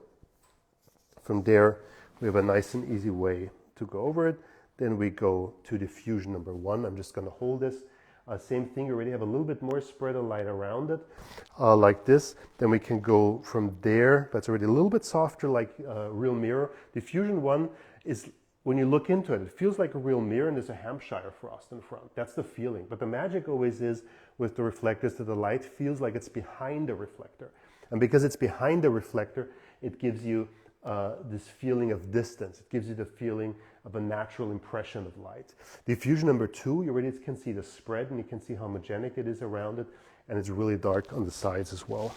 From there, we have a nice and easy way to go over it. Then we go to diffusion number 1. I'm just going to hold this. Same thing, you already have a little bit more spread of light around it, like this. Then we can go from there, that's already a little bit softer, like a real mirror. Diffusion 1 is, when you look into it, it feels like a real mirror and there's a Hampshire frost in front. That's the feeling. But the magic always is with the reflectors that the light feels like it's behind the reflector. And because it's behind the reflector, it gives you this feeling of distance. It gives you the feeling of a natural impression of light. Diffusion number 2, you already can see the spread and you can see how homogenic it is around it, and it's really dark on the sides as well.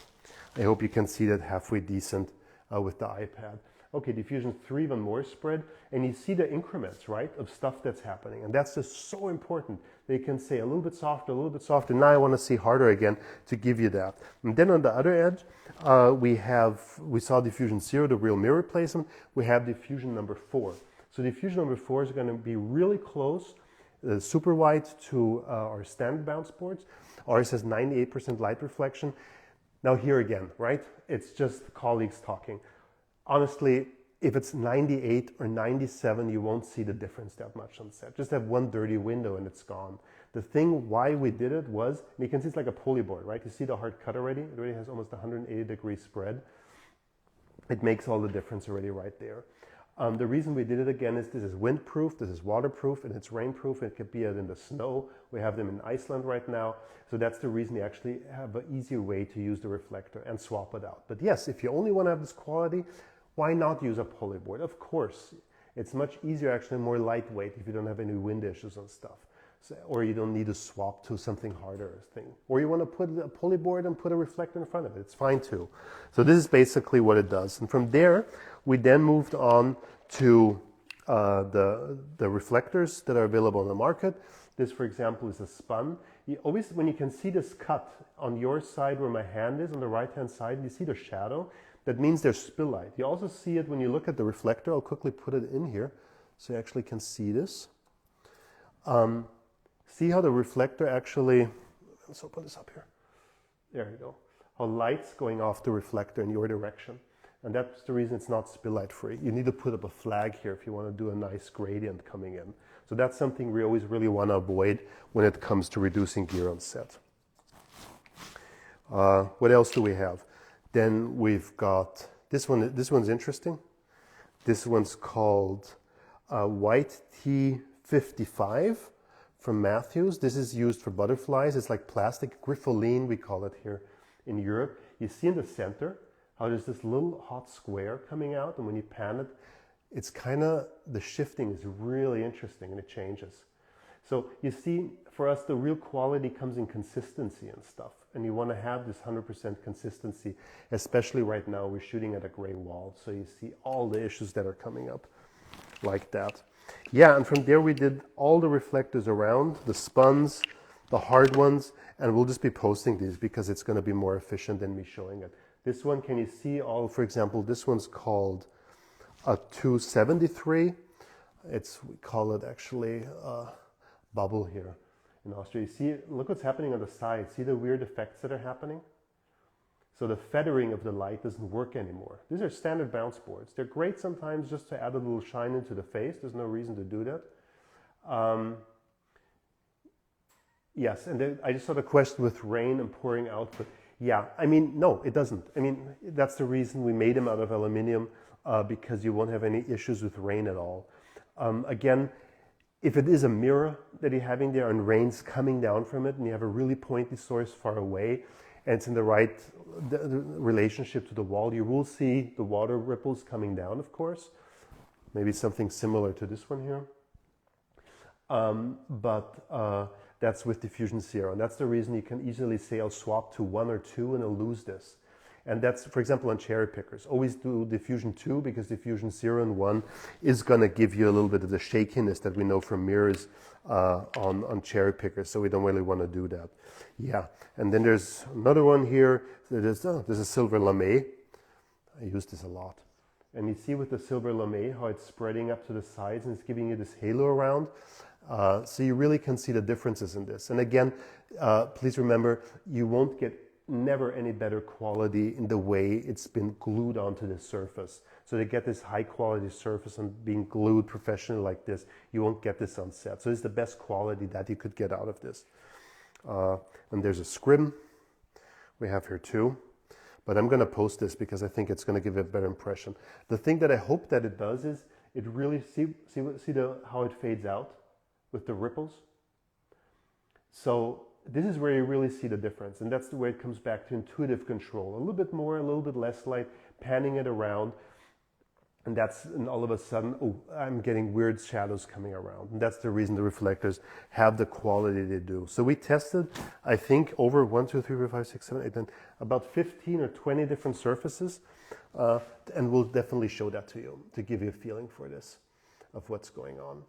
I hope you can see that halfway decent with the iPad. Okay, diffusion 3, even more spread, and you see the increments, right, of stuff that's happening, and that's just so important. They can say a little bit softer, now I want to see harder again to give you that. And then on the other edge, we saw diffusion 0, the real mirror placement. We have diffusion number 4. So diffusion number 4 is going to be really close, super wide to our standard bounce boards. Ours has 98% light reflection. Now here again, right, it's just colleagues talking. Honestly, if it's 98 or 97, you won't see the difference that much on set. Just have one dirty window and it's gone. The thing why we did it was, and you can see it's like a pulley board, right? You see the hard cut already? It already has almost 180-degree spread. It makes all the difference already right there. The reason we did it again is this is windproof, this is waterproof, and it's rainproof. It could be in the snow. We have them in Iceland right now. So that's the reason you actually have an easier way to use the reflector and swap it out. But yes, if you only want to have this quality, why not use a pulley board? Of course, it's much easier, actually more lightweight if you don't have any wind issues and stuff. So, or you don't need to swap to something harder thing. Or you want to put a pulley board and put a reflector in front of it. It's fine too. So this is basically what it does. And from there, we then moved on to the reflectors that are available on the market. This, for example, is a spun. You always, when you can see this cut on your side where my hand is, on the right-hand side, you see the shadow. That means there's spill light. You also see it when you look at the reflector. I'll quickly put it in here so you actually can see this. See how the reflector actually, let's open this up here. There you go. How light's going off the reflector in your direction. And that's the reason it's not spill light free. You need to put up a flag here if you want to do a nice gradient coming in. So that's something we always really want to avoid when it comes to reducing gear on set. What else do we have? Then we've got this one. This one's interesting. This one's called White T55 from Matthews. This is used for butterflies. It's like plastic gripholine, we call it here in Europe. You see in the center how there's this little hot square coming out, and when you pan it, it's kind of, the shifting is really interesting and it changes. So you see, for us, the real quality comes in consistency and stuff. And you want to have this 100% consistency, especially right now. We're shooting at a gray wall. So you see all the issues that are coming up like that. Yeah, and from there we did all the reflectors around, the spuns, the hard ones, and we'll just be posting these because it's going to be more efficient than me showing it. This one, can you see all, for example, this one's called a 273. We call it actually bubble here in Austria. You see, look what's happening on the side. See the weird effects that are happening? So the feathering of the light doesn't work anymore. These are standard bounce boards. They're great sometimes just to add a little shine into the face. There's no reason to do that. Yes, and then I just saw the question with rain and pouring output. Yeah, I mean, no, it doesn't. I mean, that's the reason we made them out of aluminum, because you won't have any issues with rain at all. Again, if it is a mirror that you're having there and rain's coming down from it and you have a really pointy source far away and it's in the right relationship to the wall, you will see the water ripples coming down, of course. Maybe something similar to this one here. That's with diffusion 0. And that's the reason you can easily say I'll swap to 1 or 2 and I'll lose this. And that's, for example, on cherry pickers. Always do diffusion 2 because diffusion 0 and 1 is going to give you a little bit of the shakiness that we know from mirrors on cherry pickers. So we don't really want to do that. Yeah. And then there's another one here. There's a silver lame. I use this a lot. And you see with the silver lame how it's spreading up to the sides and it's giving you this halo around. So you really can see the differences in this. And again, please remember, you won't get never any better quality in the way it's been glued onto the surface. So to get this high quality surface and being glued professionally like this, you won't get this on set. So it's the best quality that you could get out of this. And there's a scrim we have here too. But I'm going to post this because I think it's going to give a better impression. The thing that I hope that it does is it really see how it fades out with the ripples. So this is where you really see the difference, and that's the way it comes back to intuitive control. A little bit more, a little bit less light, panning it around, and all of a sudden, oh, I'm getting weird shadows coming around. And that's the reason the reflectors have the quality they do. So we tested, I think, over 1, 2, 3, 4, 5, 6, 7, 8, 10, about 15 or 20 different surfaces, and we'll definitely show that to you to give you a feeling for this, of what's going on.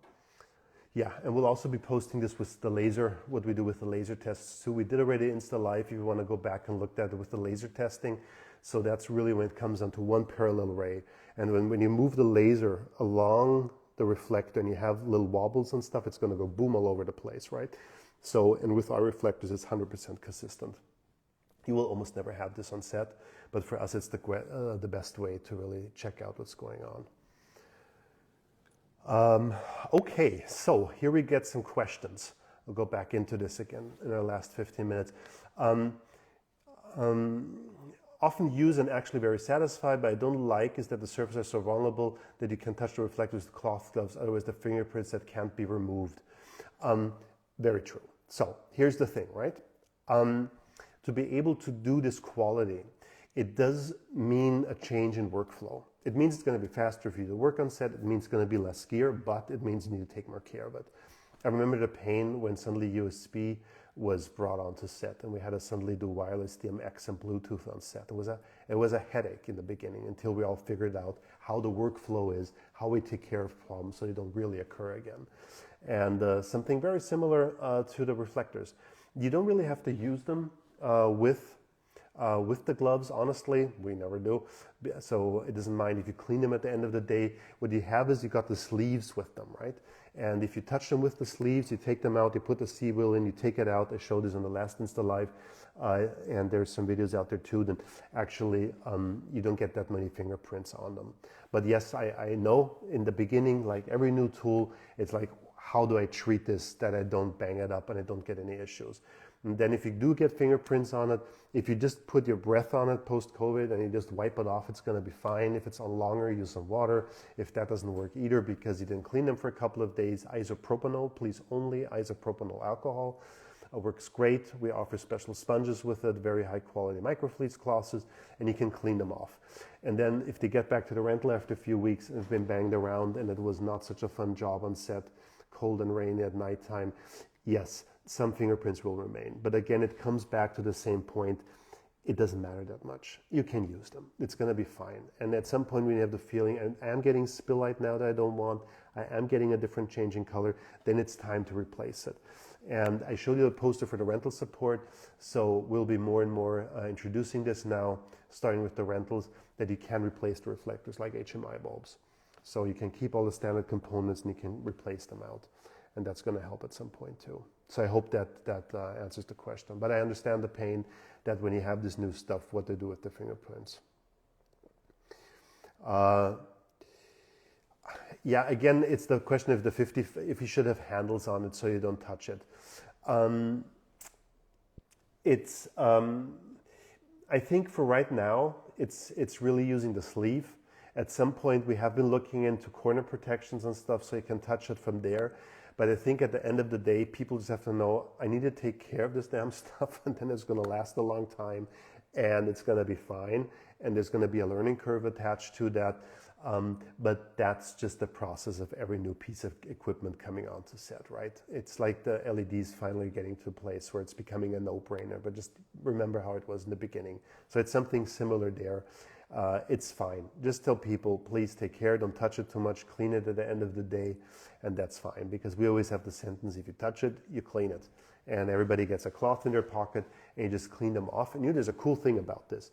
Yeah, and we'll also be posting this with the laser, what we do with the laser tests. So we did already Insta Live if you want to go back and look at it with the laser testing. So that's really when it comes onto one parallel ray. And when you move the laser along the reflector and you have little wobbles and stuff, it's going to go boom all over the place, right? So, and with our reflectors, it's 100% consistent. You will almost never have this on set, but for us, it's the best way to really check out what's going on. Okay, so here we get some questions. We'll go back into this again in our last 15 minutes. Often used and actually very satisfied, but I don't like is that the surfaces are so vulnerable that you can touch the reflectors with cloth gloves, otherwise the fingerprints that can't be removed. Very true. So here's the thing, right? To be able to do this quality, it does mean a change in workflow. It means it's going to be faster for you to work on set. It means it's going to be less gear, but it means you need to take more care of it. I remember the pain when suddenly USB was brought onto set and we had to suddenly do wireless DMX and Bluetooth on set. It was a headache in the beginning until we all figured out how the workflow is, how we take care of problems so they don't really occur again. And something very similar to the reflectors. You don't really have to use them with the gloves, honestly. We never do. So it doesn't mind if you clean them at the end of the day. What you have is you got the sleeves with them, right? And if you touch them with the sleeves, you take them out, you put the C-wheel in, you take it out. I showed this on the last Insta Live. And there's some videos out there too that actually you don't get that many fingerprints on them. But yes, I know in the beginning, like every new tool, it's like, how do I treat this that I don't bang it up and I don't get any issues? And then if you do get fingerprints on it, if you just put your breath on it post-COVID and you just wipe it off, it's going to be fine. If it's on longer, use some water. If that doesn't work either because you didn't clean them for a couple of days, isopropanol, please only isopropanol alcohol. Works great. We offer special sponges with it, very high quality microfleece cloths, and you can clean them off. And then if they get back to the rental after a few weeks and have been banged around and it was not such a fun job on set, cold and rainy at nighttime, yes, some fingerprints will remain. But again, it comes back to the same point. It doesn't matter that much. You can use them. It's going to be fine. And at some point when you have the feeling, and I am getting spill light now that I don't want, I am getting a different change in color, then it's time to replace it. And I showed you a poster for the rental support. So we'll be more and more introducing this now, starting with the rentals, that you can replace the reflectors like HMI bulbs. So you can keep all the standard components and you can replace them out. And that's going to help at some point too. So I hope that answers the question. But I understand the pain that when you have this new stuff, what they do with the fingerprints. Yeah, again, it's the question of if you should have handles on it so you don't touch it. I think for right now, it's really using the sleeve. At some point, we have been looking into corner protections and stuff so you can touch it from there. But I think at the end of the day, people just have to know, I need to take care of this damn stuff and then it's going to last a long time and it's going to be fine. And there's going to be a learning curve attached to that. But that's just the process of every new piece of equipment coming onto set, right? It's like the LEDs finally getting to a place where it's becoming a no-brainer, but just remember how it was in the beginning. So it's something similar there. It's fine. Just tell people, please take care, don't touch it too much, clean it at the end of the day, and that's fine. Because we always have the sentence, if you touch it, you clean it. And everybody gets a cloth in their pocket, and you just clean them off. And there's a cool thing about this.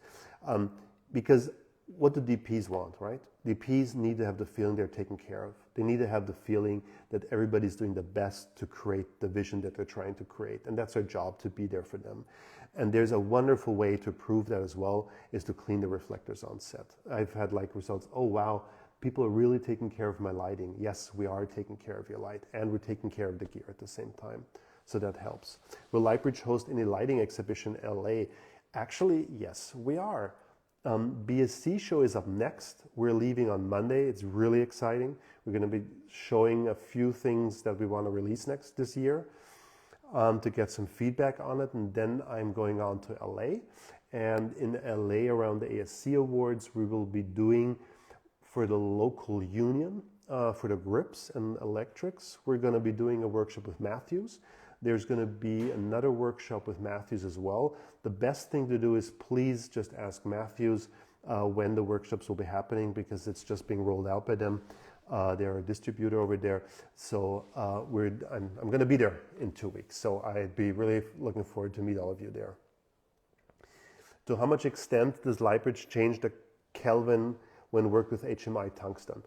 Because what do DPs want, right? DPs need to have the feeling they're taken care of. They need to have the feeling that everybody's doing the best to create the vision that they're trying to create. And that's our job, to be there for them. And there's a wonderful way to prove that as well, is to clean the reflectors on set. I've had like results, oh wow, people are really taking care of my lighting. Yes, we are taking care of your light, and we're taking care of the gear at the same time. So that helps. Will Lightbridge host any lighting exhibition in LA? Actually, yes, we are. BSC show is up next. We're leaving on Monday. It's really exciting. We're going to be showing a few things that we want to release this year to get some feedback on it. And then I'm going on to LA. And in LA, around the ASC Awards, we will be doing for the local union, for the grips and electrics, we're going to be doing a workshop with Matthews. There's going to be another workshop with Matthews as well. The best thing to do is please just ask Matthews when the workshops will be happening, because it's just being rolled out by them. They're a distributor over there. So I'm going to be there in 2 weeks. So I'd be really looking forward to meet all of you there. To how much extent does Lightbridge change the Kelvin when worked with HMI tungsten?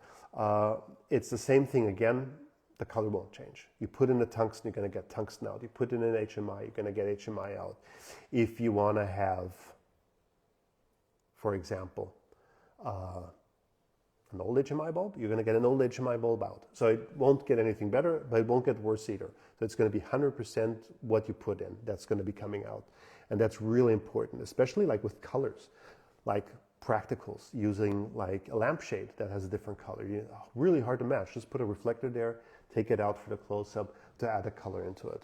It's the same thing again. The color won't change. You put in a tungsten, you're going to get tungsten out. You put in an HMI, you're going to get HMI out. If you want to have, for example, an old HMI bulb, you're going to get an old HMI bulb out. So it won't get anything better, but it won't get worse either. So it's going to be 100% what you put in that's going to be coming out. And that's really important, especially like with colors, like practicals, using like a lampshade that has a different color. Really hard to match. Just put a reflector there, take it out for the close-up to add a color into it.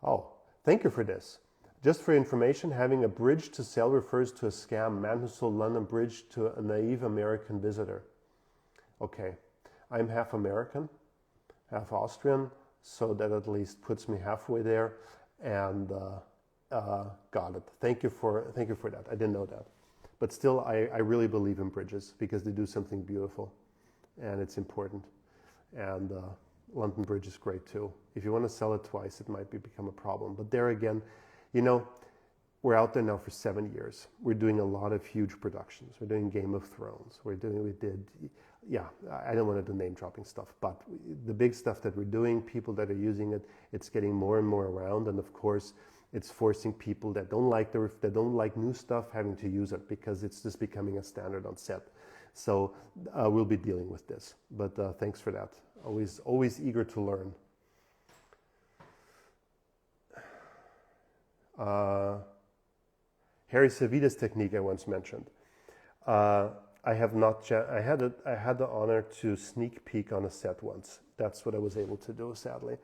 Oh, thank you for this. Just for information, having a bridge to sell refers to a scam. Man who sold London Bridge to a naive American visitor. Okay, I'm half American, half Austrian, so that at least puts me halfway there, and got it. Thank you for that. I didn't know that. But still, I really believe in bridges because they do something beautiful, and it's important. And London Bridge is great too. If you want to sell it twice, it might become a problem. But there again, you know, we're out there now for 7 years. We're doing a lot of huge productions. We're doing Game of Thrones. I don't want to do name dropping stuff, but the big stuff that we're doing, people that are using it, it's getting more and more around. And of course, it's forcing people that don't like new stuff having to use it, because it's just becoming a standard on set. So we'll be dealing with this. But thanks for that. Always eager to learn. Harry Savida's technique I once mentioned. I have not. I had the honor to sneak peek on a set once. That's what I was able to do, sadly.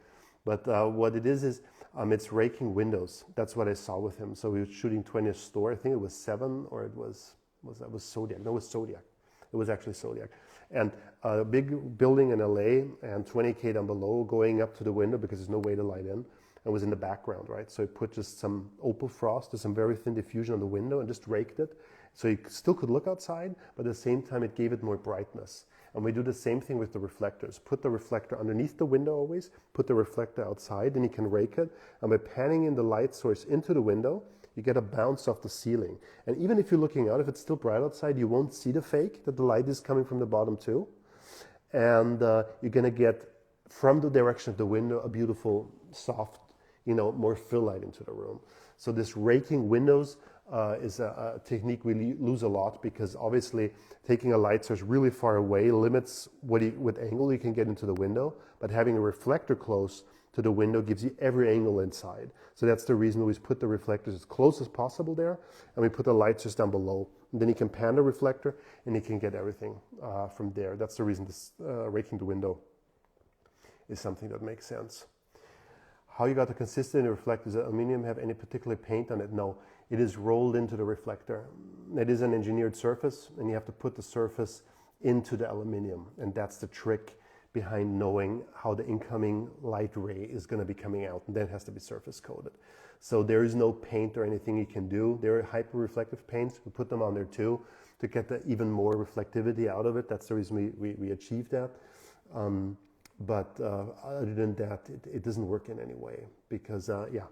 But what it is it's raking windows. That's what I saw with him. So he was shooting 20th store. I think it was 7, or it was Zodiac. No, it was Zodiac. It was actually Zodiac. And a big building in LA, and 20K down below, going up to the window because there's no way to light in. And was in the background, right? So he put just some opal frost to some very thin diffusion on the window and just raked it. So you still could look outside, but at the same time it gave it more brightness. And we do the same thing with the reflectors. Put the reflector underneath the window always, put the reflector outside, and you can rake it. And by panning in the light source into the window, you get a bounce off the ceiling. And even if you're looking out, if it's still bright outside, you won't see the fake, that the light is coming from the bottom too. And you're gonna get, from the direction of the window, a beautiful, soft, more fill light into the room. So this raking windows is a technique we lose a lot, because obviously taking a light source really far away limits what angle you can get into the window, but having a reflector close to the window gives you every angle inside. So that's the reason we always put the reflectors as close as possible there, and we put the light source down below. And then you can pan the reflector and you can get everything from there. That's the reason this raking the window is something that makes sense. How you got the consistency reflector? Does the aluminum have any particular paint on it? No, it is rolled into the reflector. It is an engineered surface, and you have to put the surface into the aluminum. And that's the trick behind knowing how the incoming light ray is going to be coming out, and then it has to be surface coated. So there is no paint or anything you can do. There are hyper-reflective paints. We put them on there too to get even more reflectivity out of it. That's the reason we achieved that. But other than that, it doesn't work in any way because, yeah,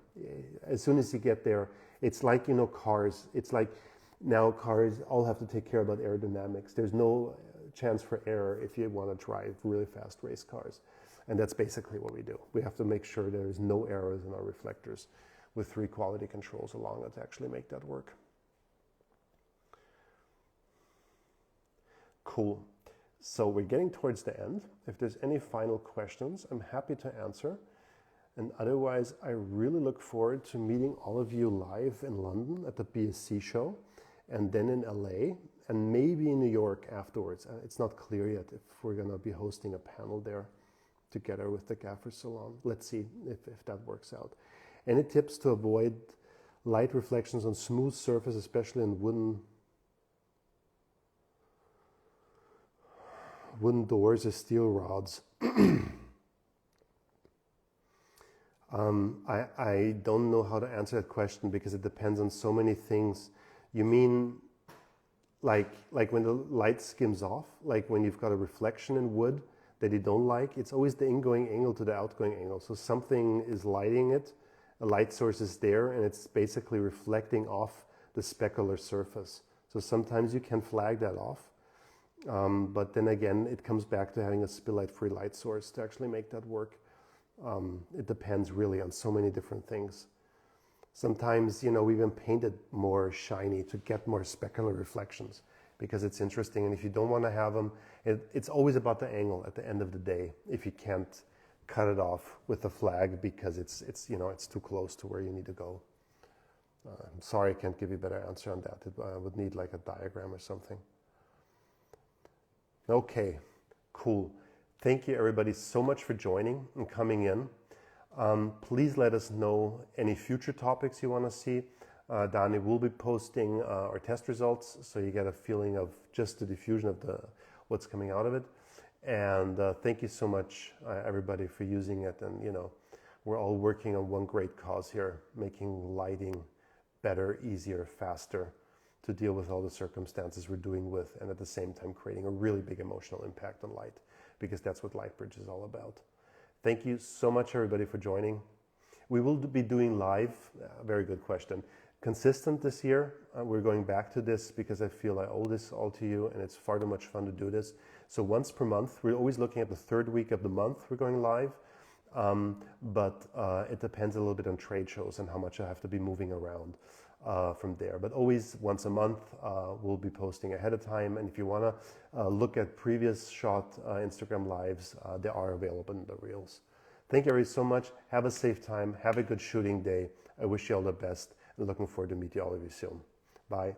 as soon as you get there, it's like, you know, cars. It's like now cars all have to take care about aerodynamics. There's no chance for error if you want to drive really fast race cars. And that's basically what we do. We have to make sure there is no errors in our reflectors with 3 quality controls along it to actually make that work. Cool. So we're getting towards the end. If there's any final questions, I'm happy to answer. And otherwise, I really look forward to meeting all of you live in London at the BSC show, and then in LA, and maybe in New York afterwards. It's not clear yet if we're going to be hosting a panel there together with the Gaffers Salon. Let's see if that works out. Any tips to avoid light reflections on smooth surface, especially in wooden doors or steel rods? I don't know how to answer that question because it depends on so many things. You mean like when the light skims off, like when you've got a reflection in wood that you don't like, it's always the ingoing angle to the outgoing angle. So something is lighting it, a light source is there, and it's basically reflecting off the specular surface. So sometimes you can flag that off. But then again, it comes back to having a spill light free light source to actually make that work. It depends really on so many different things. Sometimes, you know, we even paint it more shiny to get more specular reflections because it's interesting. And if you don't want to have them, it's always about the angle at the end of the day. If you can't cut it off with the flag because it's you know, it's too close to where you need to go. I'm sorry, I can't give you a better answer on that. I would need like a diagram or something. Okay, cool. Thank you everybody so much for joining and coming in. Please let us know any future topics you want to see. Dani will be posting our test results so you get a feeling of just the diffusion of what's coming out of it. And thank you so much everybody for using it. And you know, we're all working on one great cause here, making lighting better, easier, faster to deal with all the circumstances we're doing with, and at the same time creating a really big emotional impact on light, because that's what Lightbridge is all about. Thank you so much everybody for joining. We will be doing live, very good question, consistent this year. We're going back to this because I feel I owe this all to you and it's far too much fun to do this. So once per month, we're always looking at the 3rd week of the month we're going live, but it depends a little bit on trade shows and how much I have to be moving around. From there, but always once a month we'll be posting ahead of time. And if you want to look at previous shot Instagram lives, they are available in the reels. Thank you everybody so much. Have a safe time. Have a good shooting day. I wish you all the best and looking forward to meet you all of you soon. Bye.